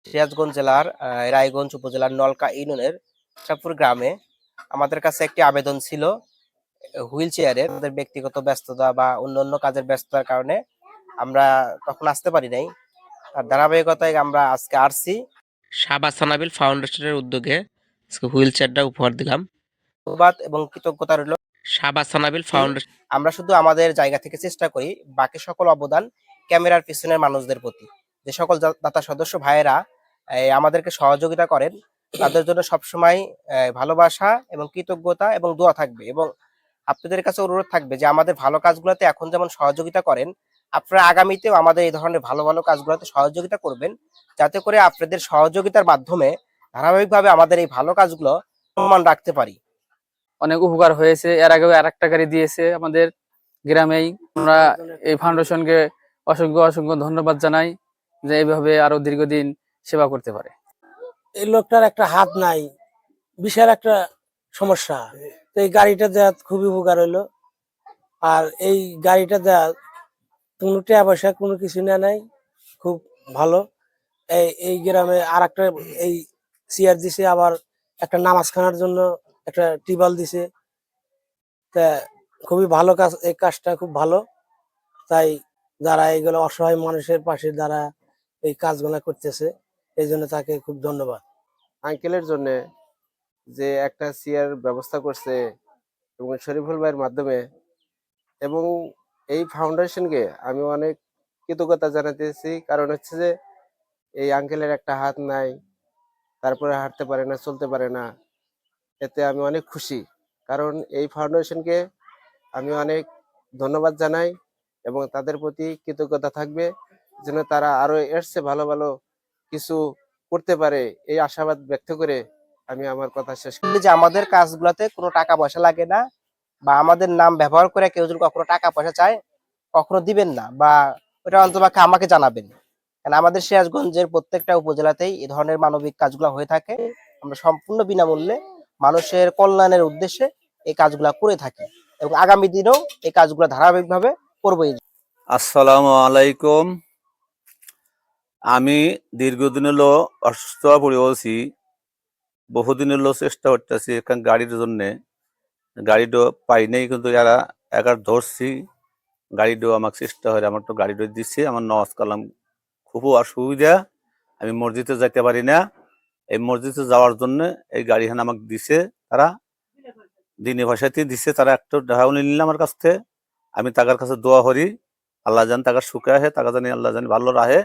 সিরাজগঞ্জ জেলার রায়গঞ্জ উপজেলার নলকা ইউনিয়নের চাঁদপুর গ্রামে আমাদের কাছে একটি আবেদন ছিল হুইল চেয়ারের। আমাদের ব্যক্তিগত ব্যস্ততা বা অন্যান্য কাজের ব্যস্ততার কারণে আমরা তখন আসতে পারি নাই। আর ধারাবাহিকতায় আমরা আজকে আসছি। শাহবাজ সানাবিল ফাউন্ডেশনের উদ্যোগে আজকে হুইল চেয়ারটা উপহার দিলাম। ধন্যবাদ এবং কৃতজ্ঞতা রইল শাহবাজ সানাবিল ফাউন্ডেশন। আমরা শুধু আমাদের জায়গা থেকে চেষ্টা করি, বাকি সকল অবদান ক্যামেরার পিছনের মানুষদের প্রতি। যে সকল দাতা সদস্য ভাইয়েরা আমাদেরকে সহযোগিতা করেন, তাদের জন্য সবসময় ভালোবাসা এবং কৃতজ্ঞতা এবং দোয়া থাকবে। এবং আপনাদের কাছে অনুরোধ থাকবে যে আমাদের ভালো কাজগুলোতে এখন যেমন সহযোগিতা করেন, আপনারা আগামীতেও আমাদের এই ধরনের ভালো ভালো কাজগুলোতে সহযোগিতা করবেন, যাতে করে আপনাদের সহযোগিতার মাধ্যমে ধারাবাহিকভাবে আমাদের এই ভালো কাজগুলো সম্মান রাখতে পারি। অনেক উপকার হয়েছে। এর আগেও আরেকটা গাড়ি দিয়েছে আমাদের গ্রামেই। আমরা এই ফাউন্ডেশনকে অসংখ্য অসংখ্য ধন্যবাদ জানাই যে এইভাবে আরো দীর্ঘদিন সেবা করতে পারে। এই লোকটার একটা হাত নাই, বিশাল একটা সমস্যা। তো এই গাড়িটা দেওয়া খুবই উপকার হইলো। আর এই গাড়িটা দেওয়া কোনো টাকা পয়সা কোনো কিছু না নাই, খুব ভালো। এই গ্রামে আর একটা এই চেয়ার দিছে, আবার একটা নামাজ খানার জন্য একটা টিবল দিছে। তা খুবই ভালো কাজ, এই কাজটা খুব ভালো। তাই যারা এইগুলো অসহায় মানুষের পাশে যারা এই কাজগুলো করতেছে, এই জন্য তাকে খুব ধন্যবাদ। আঙ্কেলের জন্য যে একটা চেয়ার ব্যবস্থা করছে এবং শরীফুল ভাইয়ের মাধ্যমে, এবং এই ফাউন্ডেশনকে আমি অনেক কৃতজ্ঞতা জানাতেছি। কারণ হচ্ছে যে এই আঙ্কেলের একটা হাত নাই, তারপরে হাঁটতে পারে না, চলতে পারে না। এতে আমি অনেক খুশি, কারণ এই ফাউন্ডেশনকে আমি অনেক ধন্যবাদ জানাই এবং তাদের প্রতি কৃতজ্ঞতা থাকবে যেন তারা আরো এর চেয়ে ভালো ভালো কিছু করতে পারে, এই আশাবাদ ব্যক্ত করে আমি আমার কথা শেষ করি। যে আমাদের কাজগুলোতে কোনো টাকা পয়সা লাগে না, বা আমাদের নাম ব্যবহার করে কেউ যদি কখনো টাকা পয়সা চায় কখনো দিবেন না, বা ওটা অন্তপক্ষে আমাকে জানাবেন। কারণ আমাদের সিরাজগঞ্জের প্রত্যেকটা উপজেলাতেই এই ধরনের মানবিক কাজগুলো হয়ে থাকে। আমরা সম্পূর্ণ বিনামূল্যে মানুষের কল্যাণের উদ্দেশ্যে এই কাজগুলা করে থাকি এবং আগামী দিনেও এই কাজগুলো ধারাবাহিকভাবে করবোই। আসসালামু আলাইকুম। আমি দীর্ঘদিন হলো অসুস্থ হয়ে পড়ে বলছি, বহুদিন হলো চেষ্টা করতেছি এখান গাড়ির জন্যে। গাড়িটা পাই নাই, কিন্তু এরা একার ধরছি, গাড়িটাও আমাকে চেষ্টা হয়, আমার তো গাড়িটা দিচ্ছে। আমার নওয়াজ কালাম খুব অসুবিধা, আমি মসজিদে যাইতে পারি না। এই মসজিদে যাওয়ার জন্য এই গাড়িখানে আমাকে দিছে, তারা দিনী ভাষাতে দিছে। তারা একটা ঢাউন নিল আমার কাছ থেকে। আমি তাকার কাছে দোয়া করি, আল্লাহ জান তাকার সুখে আহে, তাকা জানি আল্লাহ জানি ভালো রাহে।